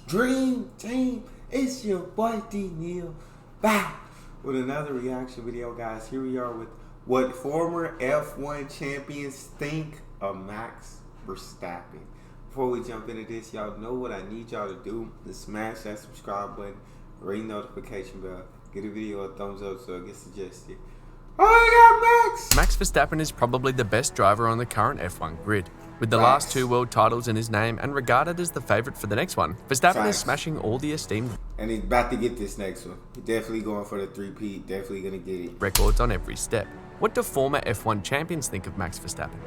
Dream Team, it's your boy D Neal back with another reaction video, guys. Here we are with what former F1 champions think of Max Verstappen. Before we jump into this, y'all know what I need y'all to do is smash that subscribe button, ring notification bell, give the video a thumbs up so it gets suggested. Oh, I got Max! Max Verstappen is probably the best driver on the current F1 grid. With the last 2 world titles in his name and regarded as the favourite for the next one, Verstappen is smashing all the esteemed and he's about to get this next one. He's definitely going for the three-peat, definitely going to get it. Records on every step. What do former F1 champions think of Max Verstappen?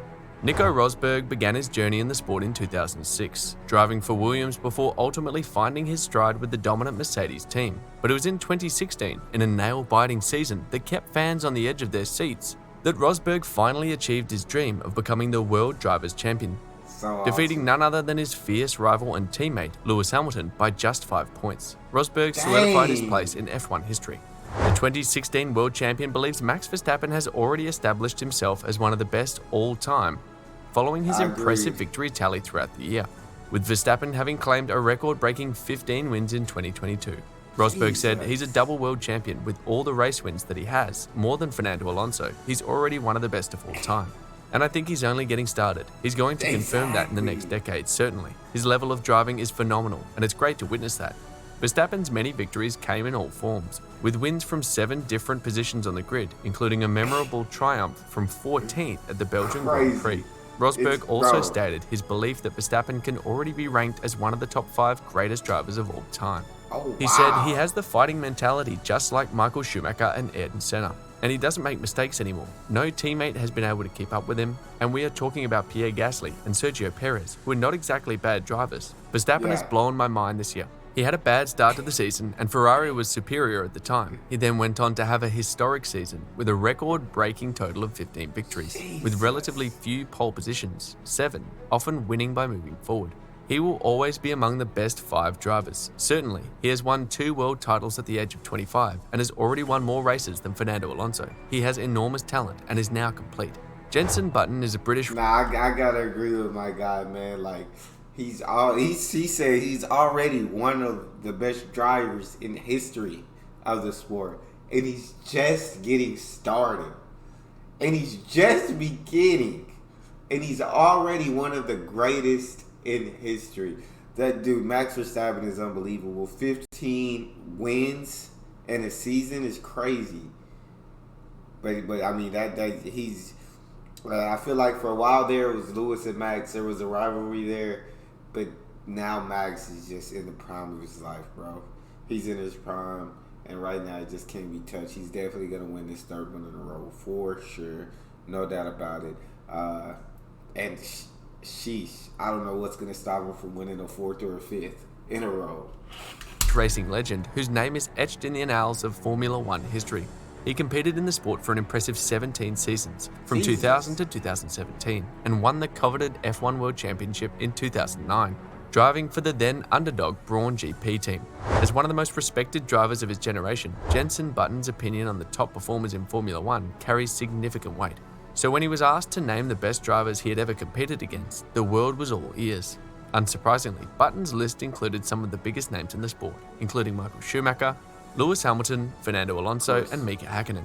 Nico Rosberg began his journey in the sport in 2006, driving for Williams before ultimately finding his stride with the dominant Mercedes team. But it was in 2016, in a nail-biting season that kept fans on the edge of their seats, that Rosberg finally achieved his dream of becoming the World Drivers' Champion, defeating none other than his fierce rival and teammate, Lewis Hamilton, by just 5 points. Rosberg solidified his place in F1 history. The 2016 World Champion believes Max Verstappen has already established himself as one of the best all-time, following his impressive victory tally throughout the year, with Verstappen having claimed a record-breaking 15 wins in 2022. Rosberg said he's a double world champion with all the race wins that he has, more than Fernando Alonso. He's already one of the best of all time. And I think he's only getting started. He's going to confirm that in the next decade, certainly. His level of driving is phenomenal, and it's great to witness that. Verstappen's many victories came in all forms, with wins from 7 different positions on the grid, including a memorable triumph from 14th at the Belgian Grand Prix. Rosberg also stated his belief that Verstappen can already be ranked as one of the top 5 greatest drivers of all time. He said he has the fighting mentality just like Michael Schumacher and Ayrton Senna, and he doesn't make mistakes anymore. No teammate has been able to keep up with him, and we are talking about Pierre Gasly and Sergio Perez, who are not exactly bad drivers. Verstappen has blown my mind this year. He had a bad start to the season, and Ferrari was superior at the time. He then went on to have a historic season with a record-breaking total of 15 victories, with relatively few pole positions, 7, often winning by moving forward. He will always be among the best 5 drivers. Certainly, he has won 2 world titles at the age of 25 and has already won more races than Fernando Alonso. He has enormous talent and is now complete. Jenson Button is a British... I gotta agree with my guy, man. Like, he said he's already one of the best drivers in history of the sport. And he's just getting started. And he's just beginning. And he's already one of the greatest in history. That dude, Max Verstappen, is unbelievable. 15 wins in a season is crazy. But I mean that he's. I feel like for a while there it was Lewis and Max. There was a rivalry there, but now Max is just in the prime of his life, bro. He's in his prime, and right now it just can't be touched. He's definitely gonna win this 3rd one in a row for sure, no doubt about it. And sheesh, I don't know what's going to stop him from winning a 4th or a 5th in a row. Racing legend whose name is etched in the annals of Formula One history. He competed in the sport for an impressive 17 seasons, from 2000 to 2017, and won the coveted F1 World Championship in 2009, driving for the then underdog Brawn GP team. As one of the most respected drivers of his generation, Jenson Button's opinion on the top performers in Formula One carries significant weight. So when he was asked to name the best drivers he had ever competed against, the world was all ears. Unsurprisingly, Button's list included some of the biggest names in the sport, including Michael Schumacher, Lewis Hamilton, Fernando Alonso, and Mika Hakkinen.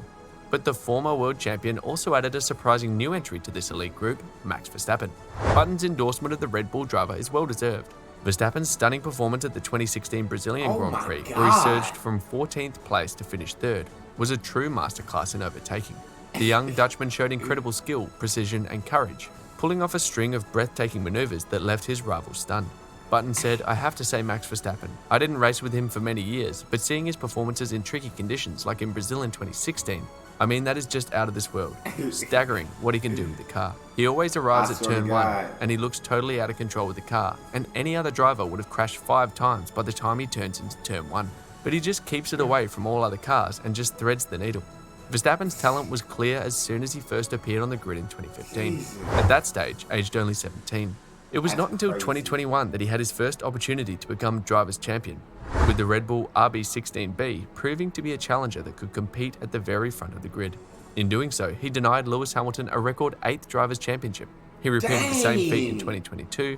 But the former world champion also added a surprising new entry to this elite group, Max Verstappen. Button's endorsement of the Red Bull driver is well deserved. Verstappen's stunning performance at the 2016 Brazilian Grand Prix, where he surged from 14th place to finish 3rd, was a true masterclass in overtaking. The young Dutchman showed incredible skill, precision, and courage, pulling off a string of breathtaking maneuvers that left his rivals stunned. Button said, "I have to say Max Verstappen. I didn't race with him for many years, but seeing his performances in tricky conditions like in Brazil in 2016, I mean, that is just out of this world. Staggering what he can do with the car. He always arrives at turn 1, and he looks totally out of control with the car, and any other driver would have crashed 5 times by the time he turns into turn 1. But he just keeps it away from all other cars and just threads the needle." Verstappen's talent was clear as soon as he first appeared on the grid in 2015. At that stage, aged only 17. It was not until 2021 that he had his first opportunity to become driver's champion, with the Red Bull RB16B proving to be a challenger that could compete at the very front of the grid. In doing so, he denied Lewis Hamilton a record 8th driver's championship. He repeated the same feat in 2022,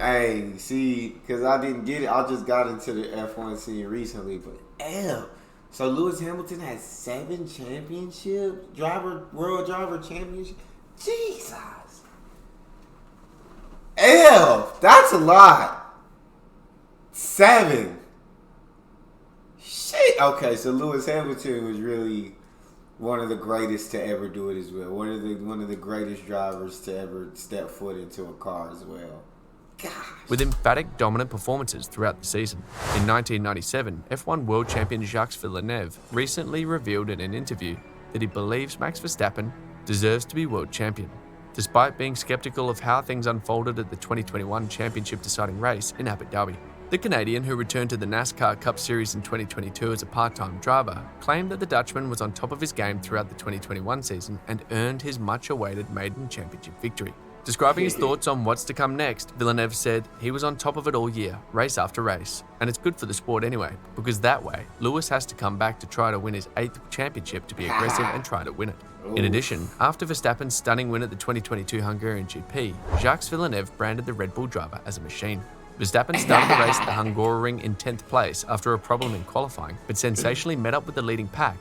Hey, see, because I didn't get it. I just got into the F1 scene recently, but so Lewis Hamilton has 7 championships, world driver championship. Jesus, that's a lot. 7. Shit. Okay, so Lewis Hamilton was really one of the greatest to ever do it as well. One of the greatest drivers to ever step foot into a car as well. Gosh. With emphatic dominant performances throughout the season. In 1997, F1 world champion Jacques Villeneuve recently revealed in an interview that he believes Max Verstappen deserves to be world champion, despite being skeptical of how things unfolded at the 2021 championship deciding race in Abu Dhabi. The Canadian, who returned to the NASCAR Cup Series in 2022 as a part-time driver, claimed that the Dutchman was on top of his game throughout the 2021 season and earned his much-awaited maiden championship victory. Describing his thoughts on what's to come next, Villeneuve said he was on top of it all year, race after race, and it's good for the sport anyway, because that way, Lewis has to come back to try to win his 8th championship to be aggressive and try to win it. In addition, after Verstappen's stunning win at the 2022 Hungarian GP, Jacques Villeneuve branded the Red Bull driver as a machine. Verstappen started the race at the Hungaroring in 10th place after a problem in qualifying, but sensationally met up with the leading pack,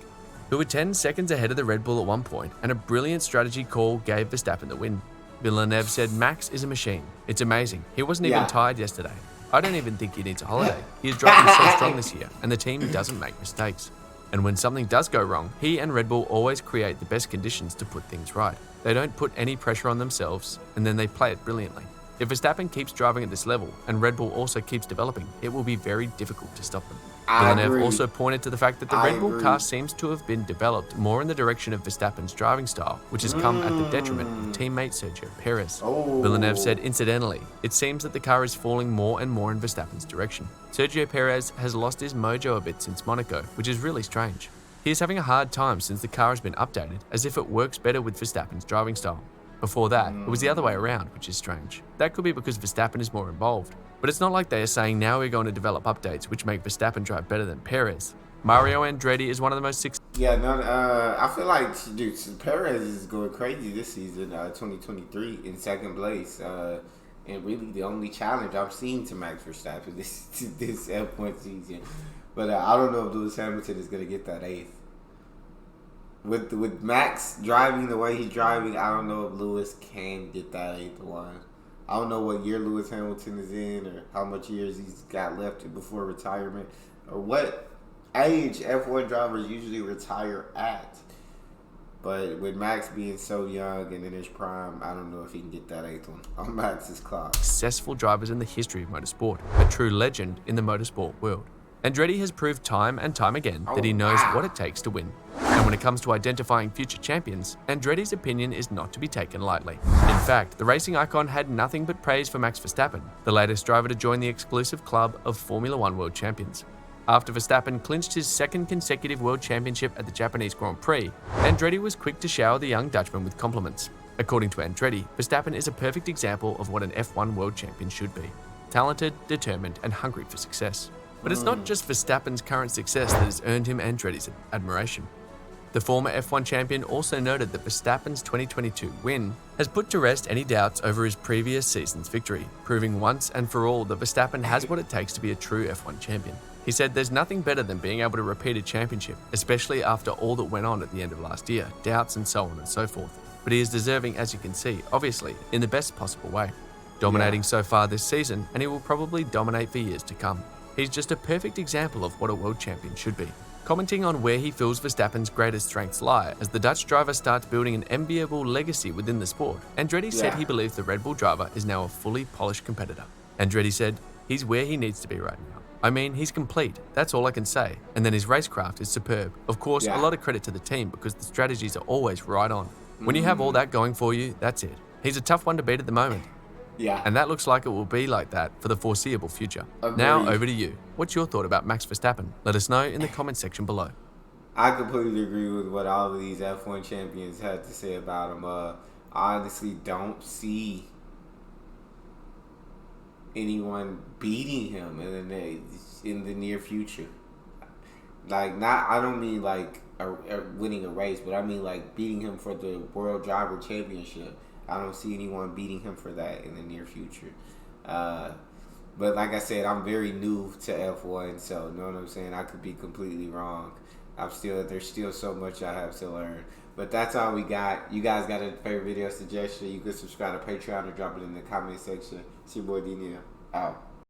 who were 10 seconds ahead of the Red Bull at one point, and a brilliant strategy call gave Verstappen the win. Villeneuve said Max is a machine. It's amazing. He wasn't even tired yesterday. I don't even think he needs a holiday. He is driving so strong this year, and the team doesn't make mistakes. And when something does go wrong, he and Red Bull always create the best conditions to put things right. They don't put any pressure on themselves, and then they play it brilliantly. If Verstappen keeps driving at this level, and Red Bull also keeps developing, it will be very difficult to stop them. Villeneuve also pointed to the fact that the Red Bull car seems to have been developed more in the direction of Verstappen's driving style, which has come at the detriment of teammate Sergio Perez. Villeneuve said, incidentally, it seems that the car is falling more and more in Verstappen's direction. Sergio Perez has lost his mojo a bit since Monaco, which is really strange. He is having a hard time since the car has been updated, as if it works better with Verstappen's driving style. Before that, it was the other way around, which is strange. That could be because Verstappen is more involved. But it's not like they are saying now we're going to develop updates which make Verstappen drive better than Perez. Mario Andretti is one of the most I feel like, dude, Perez is going crazy this season, 2023, in second place. And really the only challenge I've seen to Max Verstappen this F1 season. But I don't know if Lewis Hamilton is going to get that 8th. With Max driving the way he's driving, I don't know if Lewis can get that 8th one. I don't know what year Lewis Hamilton is in or how much years he's got left before retirement or what age F1 drivers usually retire at. But with Max being so young and in his prime, I don't know if he can get that 8th one on Max's clock. Successful drivers in the history of motorsport, a true legend in the motorsport world. Andretti has proved time and time again that he knows what it takes to win. And when it comes to identifying future champions, Andretti's opinion is not to be taken lightly. In fact, the racing icon had nothing but praise for Max Verstappen, the latest driver to join the exclusive club of Formula One world champions. After Verstappen clinched his 2nd consecutive world championship at the Japanese Grand Prix, Andretti was quick to shower the young Dutchman with compliments. According to Andretti, Verstappen is a perfect example of what an F1 world champion should be: talented, determined, and hungry for success. But it's not just Verstappen's current success that has earned him Andretti's admiration. The former F1 champion also noted that Verstappen's 2022 win has put to rest any doubts over his previous season's victory, proving once and for all that Verstappen has what it takes to be a true F1 champion. He said there's nothing better than being able to repeat a championship, especially after all that went on at the end of last year, doubts and so on and so forth. But he is deserving, as you can see, obviously, in the best possible way. Dominating so far this season, and he will probably dominate for years to come. He's just a perfect example of what a world champion should be. Commenting on where he feels Verstappen's greatest strengths lie as the Dutch driver starts building an enviable legacy within the sport, Andretti said he believes the Red Bull driver is now a fully polished competitor. Andretti said, he's where he needs to be right now. I mean, he's complete, that's all I can say. And then his racecraft is superb. Of course, a lot of credit to the team because the strategies are always right on. When you have all that going for you, that's it. He's a tough one to beat at the moment. And that looks like it will be like that for the foreseeable future. Agreed. Now, over to you. What's your thought about Max Verstappen? Let us know in the comment section below. I completely agree with what all of these F1 champions had to say about him. I honestly don't see anyone beating him in the near future. I don't mean like winning a race, but I mean like beating him for the World Driver Championship. I don't see anyone beating him for that in the near future. But like I said, I'm very new to F1, so you know what I'm saying? I could be completely wrong. There's still so much I have to learn. But that's all we got. You guys got a favorite video suggestion? You can subscribe to Patreon or drop it in the comment section. It's your boy D Neal. Out.